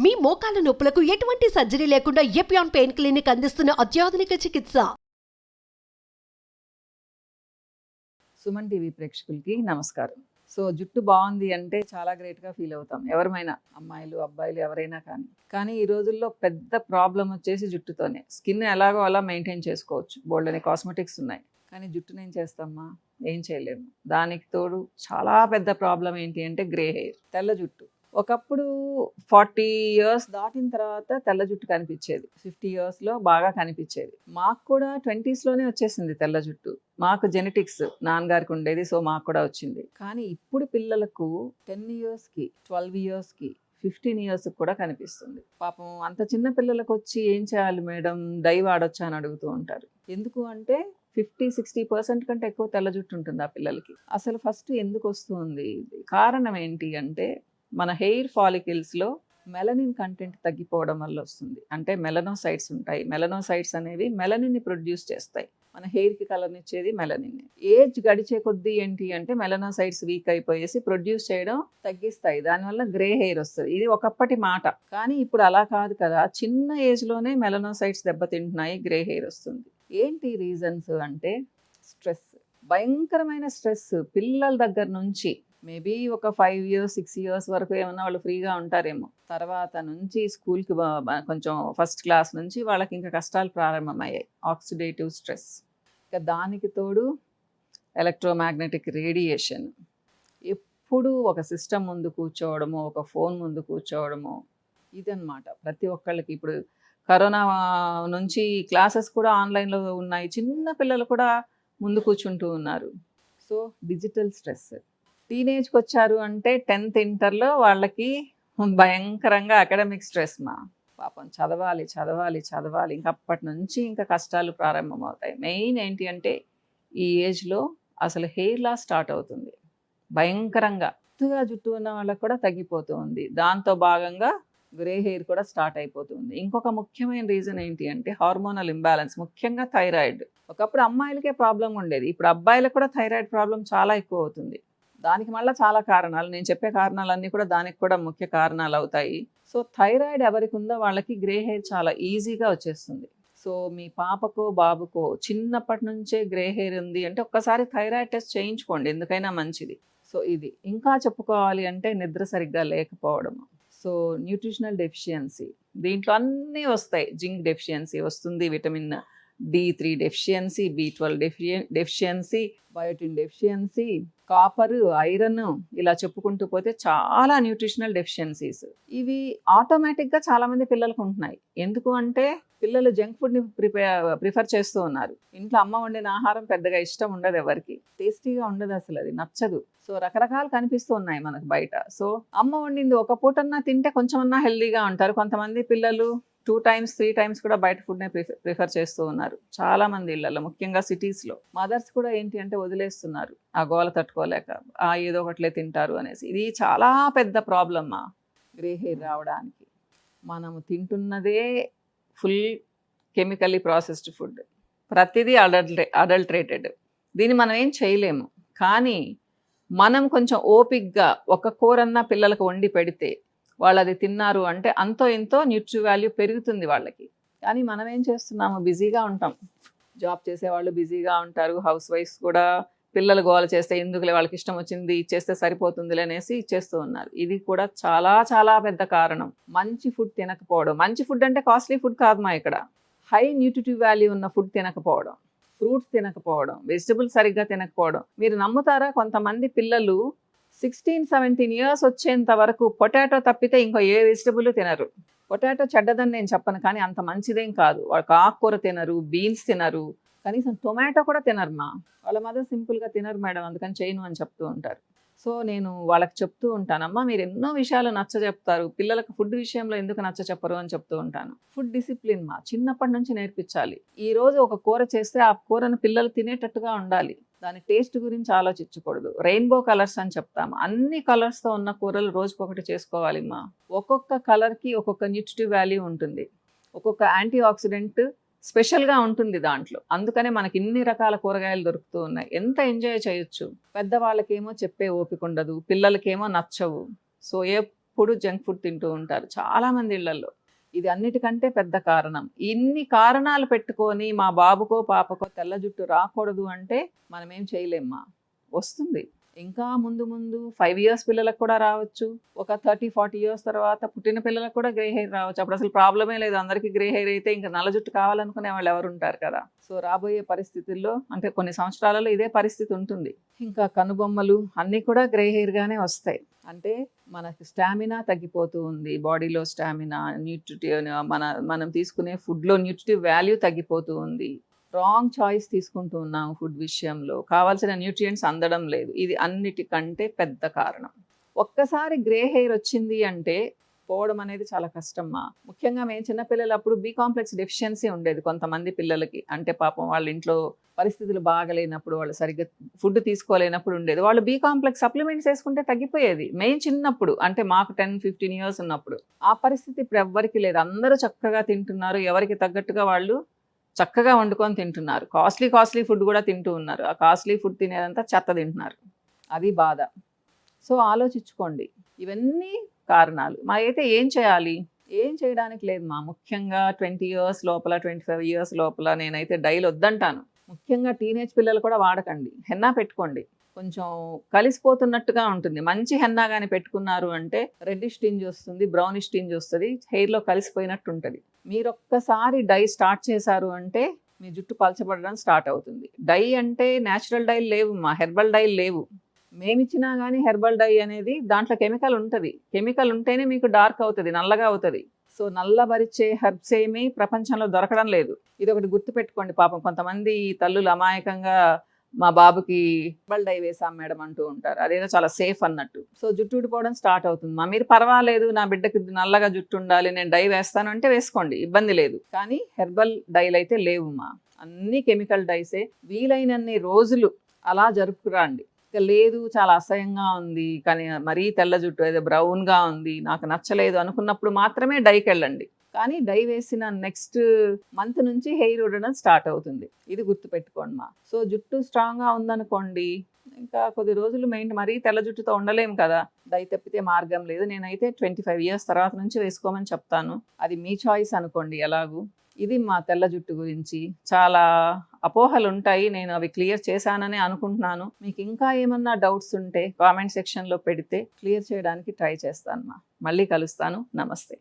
మీ మోకాల నొప్పులకు ఎటువంటి సర్జరీ లేకుండా ఎపియాన్ పెయిన్ క్లినిక్ అందిస్తున్న అత్యాధునిక చికిత్స. సుమన్ టీవీ ప్రేక్షకులకి నమస్కారం. సో జుట్టు బాగుంది అంటే చాలా గ్రేట్గా ఫీల్ అవుతాం, ఎవరైనా అమ్మాయిలు అబ్బాయిలు ఎవరైనా కానీ ఈ రోజుల్లో పెద్ద ప్రాబ్లం వచ్చేసి జుట్టుతోనే. స్కిన్ ఎలాగో అలా మెయింటైన్ చేసుకోవచ్చు, బోల్డని కాస్మెటిక్స్ ఉన్నాయి, కానీ జుట్టును ఏం చేస్తామా, ఏం చేయలేము. దానికి తోడు చాలా పెద్ద ప్రాబ్లం ఏంటి అంటే గ్రే హెయిర్, తెల్ల జుట్టు. ఒకప్పుడు 40 years దాటిన తర్వాత తెల్ల జుట్టు కనిపించేది, 50 yearsలో బాగా కనిపించేది. మాకు కూడా 20sలోనే వచ్చేసింది తెల్ల జుట్టు. మాకు జెనెటిక్స్ నాన్నగారికి ఉండేది, సో మాకు కూడా వచ్చింది. కానీ ఇప్పుడు పిల్లలకు 10 yearsకి 12 yearsకి 15 yearsకి కూడా కనిపిస్తుంది. పాపం అంత చిన్న పిల్లలకు వచ్చి ఏం చేయాలి మేడం, డై వాడొచ్చా అని అడుగుతూ ఉంటారు. ఎందుకు అంటే 50-60% కంటే ఎక్కువ తెల్ల జుట్టు ఉంటుంది ఆ పిల్లలకి. అసలు ఫస్ట్ ఎందుకు వస్తుంది, కారణం ఏంటి అంటే మన హెయిర్ ఫాలికల్స్లో మెలనిన్ కంటెంట్ తగ్గిపోవడం వల్ల వస్తుంది. అంటే మెలనోసైట్స్ ఉంటాయి. మెలనోసైట్స్ అనేవి మెలనిన్ని ప్రొడ్యూస్ చేస్తాయి. మన హెయిర్కి కలర్నిచ్చేది మెలనిన్. ఏజ్ గడిచే కొద్దీ ఏంటి అంటే మెలనోసైట్స్ వీక్ అయిపోయేసి ప్రొడ్యూస్ చేయడం తగ్గిస్తాయి, దానివల్ల గ్రే హెయిర్ వస్తుంది. ఇది ఒకప్పటి మాట, కానీ ఇప్పుడు అలా కాదు కదా. చిన్న ఏజ్లోనే మెలనోసైట్స్ దెబ్బతింటున్నాయి, గ్రే హెయిర్ వస్తుంది. ఏంటి రీజన్స్ అంటే స్ట్రెస్, భయంకరమైన స్ట్రెస్. పిల్లల దగ్గర నుంచి మేబీ ఒక 5 years 6 years వరకు ఏమన్నా వాళ్ళు ఫ్రీగా ఉంటారేమో, తర్వాత నుంచి స్కూల్కి కొంచెం ఫస్ట్ క్లాస్ నుంచి వాళ్ళకి ఇంకా కష్టాలు ప్రారంభమయ్యాయి. ఆక్సిడేటివ్ స్ట్రెస్, ఇక దానికి తోడు ఎలక్ట్రోమాగ్నెటిక్ రేడియేషన్. ఎప్పుడు ఒక సిస్టమ్ ముందు కూర్చోవడము, ఒక ఫోన్ ముందు కూర్చోవడము, ఇదన్నమాట ప్రతి ఒక్కళ్ళకి. ఇప్పుడు కరోనా నుంచి క్లాసెస్ కూడా ఆన్లైన్లో ఉన్నాయి, చిన్న పిల్లలు కూడా ముందు కూర్చుంటూ ఉన్నారు. So digital stress. టీనేజ్కి వచ్చారు అంటే 10th ఇంటర్లో వాళ్ళకి భయంకరంగా అకాడమిక్ స్ట్రెస్. పాపం చదవాలి చదవాలి చదవాలి, ఇంక అప్పటి నుంచి ఇంకా కష్టాలు ప్రారంభమవుతాయి. మెయిన్ ఏంటి అంటే ఈ ఏజ్లో అసలు హెయిర్ లాస్ స్టార్ట్ అవుతుంది భయంకరంగా. ఎత్తుగా జుట్టు ఉన్న వాళ్ళకి కూడా తగ్గిపోతూ ఉంది, దాంతో భాగంగా గ్రే హెయిర్ కూడా స్టార్ట్ అయిపోతుంది. ఇంకొక ముఖ్యమైన రీజన్ ఏంటి అంటే హార్మోనల్ ఇంబ్యాలెన్స్, ముఖ్యంగా థైరాయిడ్. ఒకప్పుడు అమ్మాయిలకే ప్రాబ్లం ఉండేది, ఇప్పుడు అబ్బాయిలకు కూడా థైరాయిడ్ ప్రాబ్లం చాలా ఎక్కువ అవుతుంది. దానికి మళ్ళీ చాలా కారణాలు, నేను చెప్పే కారణాలన్నీ కూడా దానికి కూడా ముఖ్య కారణాలు అవుతాయి. సో థైరాయిడ్ ఎవరికి ఉందో వాళ్ళకి గ్రే హెయిర్ చాలా ఈజీగా వచ్చేస్తుంది. సో మీ పాపకో బాబుకో చిన్నప్పటి నుంచే గ్రే హెయిర్ ఉంది అంటే ఒక్కసారి థైరాయిడ్ టెస్ట్ చేయించుకోండి, ఎందుకైనా మంచిది. సో ఇది ఇంకా చెప్పుకోవాలి అంటే నిద్ర సరిగ్గా లేకపోవడం, సో న్యూట్రిషనల్ డెఫిషియన్సీ, దీంట్లో అన్నీ వస్తాయి. జింక్ డెఫిషియన్సీ వస్తుంది, vitamin D3 deficiency, B12 deficiency, biotin deficiency, copper, iron, ఇలా చెప్పుకుంటూ పోతే చాలా న్యూట్రిషనల్ డెఫిషియన్సీస్. ఇవి ఆటోమేటిక్గా చాలామంది పిల్లలకు ఉంటున్నాయి. ఎందుకు అంటే పిల్లలు జంక్ ఫుడ్ని ప్రిఫర్ చేస్తూ ఉన్నారు. ఇంట్లో అమ్మ వండిన ఆహారం పెద్దగా ఇష్టం ఉండదు ఎవరికి, టేస్టీగా ఉండదు, అసలు అది నచ్చదు. సో రకరకాలు కనిపిస్తూ ఉన్నాయి మనకు బయట. సో అమ్మ వండింది ఒక పూటన్నా తింటే కొంచెమన్నా హెల్దీగా ఉంటారు. కొంతమంది పిల్లలు 2 times 3 times కూడా బయట ఫుడ్నే ప్రిఫర్ చేస్తూ ఉన్నారు చాలా మంది ఇళ్లలో, ముఖ్యంగా సిటీస్లో. మదర్స్ కూడా ఏంటి అంటే వదిలేస్తున్నారు, ఆ గోల తట్టుకోలేక ఏదో ఒకట్లే తింటారు అనేసి. ఇది చాలా పెద్ద ప్రాబ్లమ్మా గ్రే హెయిర్ రావడానికి. మనము తింటున్నదే ఫుల్ కెమికల్లీ ప్రాసెస్డ్ ఫుడ్, ప్రతిదీ అడల్ట్రేటెడ్. దీన్ని మనం ఏం చేయలేము, కానీ మనం కొంచెం ఓపిక్గా ఒక కూరన్నా పిల్లలకు వండి పెడితే వాళ్ళు అది తిన్నారు అంటే అంతో ఎంతో న్యూట్రి వాల్యూ పెరుగుతుంది వాళ్ళకి. కానీ మనం ఏం చేస్తున్నాము, బిజీగా ఉంటాం. జాబ్ చేసేవాళ్ళు బిజీగా ఉంటారు, హౌస్ వైఫ్స్ కూడా పిల్లలు గోల చేస్తే ఎందుకులే వాళ్ళకి ఇష్టం వచ్చింది ఇచ్చేస్తే సరిపోతుందిలే అనేసి ఇచ్చేస్తూ ఉన్నారు. ఇది కూడా చాలా చాలా పెద్ద కారణం. మంచి ఫుడ్ తినకపోవడం, మంచి ఫుడ్ అంటే కాస్ట్లీ ఫుడ్ కాదు ఇక్కడ, హై న్యూట్రిటివ్ వాల్యూ ఉన్న ఫుడ్ తినకపోవడం, ఫ్రూట్స్ తినకపోవడం, వెజిటబుల్స్ సరిగ్గా తినకపోవడం. మీరు నమ్ముతారా, కొంతమంది పిల్లలు 16-17 years వచ్చేంత వరకు పొటాటో తప్పితే ఇంకో ఏ వెజిటబుల్ తినరు. పొటాటో చెడ్డదని నేను చెప్పను, కానీ అంత మంచిదేం కాదు. వాళ్ళకి ఆకుకూర తినరు, బీన్స్ తినరు, కనీసం టొమాటో కూడా తినరు. వాళ్ళ మదర్ సింపుల్గా తినరు మేడం, అందుకని చేయను అని చెప్తూ ఉంటారు. సో నేను వాళ్ళకి చెప్తూ ఉంటానమ్మా, మీరు ఎన్నో విషయాలు నచ్చ చెప్తారు, పిల్లలకు ఫుడ్ విషయంలో ఎందుకు నచ్చ చెప్పరు అని చెప్తూ ఉంటాను. ఫుడ్ డిసిప్లిన్ చిన్నప్పటి నుంచి నేర్పించాలి. ఈరోజు ఒక కూర చేస్తే ఆ కూరను పిల్లలు తినేటట్టుగా ఉండాలి, దాని టేస్ట్ గురించి ఆలోచించకూడదు. రెయిన్బో కలర్స్ అని చెప్తాము, అన్ని కలర్స్తో ఉన్న కూరలు రోజుకొకటి చేసుకోవాలి. ఒక్కొక్క కలర్కి ఒక్కొక్క న్యూట్రిటివ్ వాల్యూ ఉంటుంది, ఒక్కొక్క యాంటీ ఆక్సిడెంట్ స్పెషల్గా ఉంటుంది దాంట్లో. అందుకనే మనకి ఇన్ని రకాల కూరగాయలు దొరుకుతూ ఉన్నాయి, ఎంత ఎంజాయ్ చేయొచ్చు. పెద్దవాళ్ళకేమో చెప్పే ఓపిక ఉండదు, పిల్లలకేమో నచ్చవు. సో ఎప్పుడు జంక్ ఫుడ్ తింటూ ఉంటారు చాలా మంది ఇళ్లలో. ఇది అన్నిటికంటే పెద్ద కారణం. ఇన్ని కారణాలు పెట్టుకొని మా బాబుకో పాపకో తెల్ల జుట్టు రాకూడదు అంటే మనం ఏం చేయలేమ్మా. వస్తుంది. ఇంకా ముందు ముందు 5 ఇయర్స్ పిల్లలకు కూడా రావచ్చు. ఒక 30-40 ఇయర్స్ తర్వాత పుట్టిన పిల్లలకు కూడా గ్రే హెయిర్ రావచ్చు. అప్పుడు అసలు ప్రాబ్లమే లేదు. అందరికీ గ్రే హెయిర్ అయితే ఇంకా నల్ల జుట్టు కావాలనుకునే వాళ్ళు ఎవరు ఉంటారు కదా. సో రాబోయే పరిస్థితుల్లో అంటే కొన్ని సంవత్సరాలలో ఇదే పరిస్థితి ఉంటుంది. ఇంకా కనుబొమ్మలు అన్నీ కూడా గ్రే హెయిర్గానే వస్తాయి. అంటే మనకి స్టామినా తగ్గిపోతూ ఉంది. బాడీలో స్టామినా, మనం తీసుకునే ఫుడ్లో న్యూట్రిటివ్ వాల్యూ తగ్గిపోతూ ఉంది. రాంగ్ చాయిస్ తీసుకుంటూ ఉన్నాం ఫుడ్ విషయంలో. కావాల్సిన న్యూట్రియంట్స్ అందడం లేదు. ఇది అన్నిటికంటే పెద్ద కారణం. ఒక్కసారి గ్రే హెయిర్ వచ్చింది అంటే పోవడం అనేది చాలా కష్టమ్మా. ముఖ్యంగా మేము చిన్నపిల్లలప్పుడు బి కాంప్లెక్స్ డెఫిషియన్సీ ఉండేది కొంతమంది పిల్లలకి. అంటే పాపం వాళ్ళ ఇంట్లో పరిస్థితులు బాగలేనప్పుడు, వాళ్ళు సరిగ్గా ఫుడ్ తీసుకోలేనప్పుడు ఉండేది. వాళ్ళు బి కాంప్లెక్స్ సప్లిమెంట్స్ వేసుకుంటే తగ్గిపోయేది. మేము చిన్నప్పుడు అంటే మాకు 10-15 ఇయర్స్ ఉన్నప్పుడు. ఆ పరిస్థితి ఇప్పుడు ఎవ్వరికి లేదు. అందరూ చక్కగా తింటున్నారు. ఎవరికి తగ్గట్టుగా వాళ్ళు చక్కగా వండుకొని తింటున్నారు. కాస్ట్లీ ఫుడ్ కూడా తింటూ ఉన్నారు. ఆ కాస్ట్లీ ఫుడ్ తినేదంతా చెత్త తింటున్నారు. అది బాధ. సో ఆలోచించుకోండి. ఇవన్నీ కారణాలు. అయితే ఏం చేయాలి? ఏం చేయడానికి లేదు మా. ముఖ్యంగా 20 ఇయర్స్ లోపల, 25 ఇయర్స్ లోపల నేనైతే డైలు వద్దంటాను. ముఖ్యంగా టీనేజ్ పిల్లలు కూడా వాడకండి. హెన్నా పెట్టుకోండి. కొంచెం కలిసిపోతున్నట్టుగా ఉంటుంది. మంచి హెన్నా కానీ పెట్టుకున్నారు అంటే రెడ్డిష్ టింజ్ వస్తుంది, బ్రౌనిష్ టింజ్ వస్తుంది, హెయిర్లో కలిసిపోయినట్టు ఉంటుంది. మీరు ఒక్కసారి డై స్టార్ట్ చేశారు అంటే మీ జుట్టు పలచబడడం స్టార్ట్ అవుతుంది. డై అంటే న్యాచురల్ డైలు లేవు మా, హెర్బల్ డైలు లేవు. మేమిచ్చినా కానీ హెర్బల్ డై అనేది దాంట్లో కెమికల్ ఉంటుంది. కెమికల్ ఉంటేనే మీకు డార్క్ అవుతుంది, నల్లగా అవుతుంది. సో నల్లబరిచే హెర్బ్స్ ఏమీ ప్రపంచంలో దొరకడం లేదు. ఇది ఒకటి గుర్తుపెట్టుకోండి. పాపం కొంతమంది తల్లులు అమాయకంగా మా బాబుకి హెర్బల్ డై వేసాం మేడం అంటూ ఉంటారు. అదేదో చాలా సేఫ్ అన్నట్టు. సో జుట్టు ఊడిపోవడం స్టార్ట్ అవుతుంది. మా మీరు పర్వాలేదు, నా బిడ్డకి నల్లగా జుట్టు ఉండాలి, నేను డై వేస్తాను అంటే వేసుకోండి, ఇబ్బంది లేదు. కానీ హెర్బల్ డైలు అయితే లేవు మా. అన్ని కెమికల్ డైసే. వీలైనన్ని రోజులు అలా జరుపుకురండి. ఇక లేదు చాలా అసహ్యంగా ఉంది, కానీ మరీ తెల్ల జుట్టు ఏదో బ్రౌన్గా ఉంది, నాకు నచ్చలేదు అనుకున్నప్పుడు మాత్రమే డైకి వెళ్ళండి. కానీ డై వేసిన నెక్స్ట్ మంత్ నుంచి హెయిర్ ఊడడం స్టార్ట్ అవుతుంది. ఇది గుర్తుపెట్టుకోండి మా. సో జుట్టు స్ట్రాంగ్గా ఉందనుకోండి, ఇంకా కొద్ది రోజులు మరీ తెల్ల జుట్టుతో ఉండలేము కదా. డై తప్పితే మార్గం లేదు. నేనైతే 25 ఇయర్స్ తర్వాత నుంచి వేసుకోమని చెప్తాను. అది మీ చాయిస్ అనుకోండి ఎలాగూ. ఇది మా తెల్ల జుట్టు గురించి. చాలా అపోహలు ఉంటాయి, నేను అవి క్లియర్ చేశానని అనుకుంటున్నాను. మీకు ఇంకా ఏమన్నా డౌట్స్ ఉంటే కామెంట్ సెక్షన్లో పెడితే క్లియర్ చేయడానికి ట్రై చేస్తాను మా. మళ్ళీ కలుస్తాను. నమస్తే.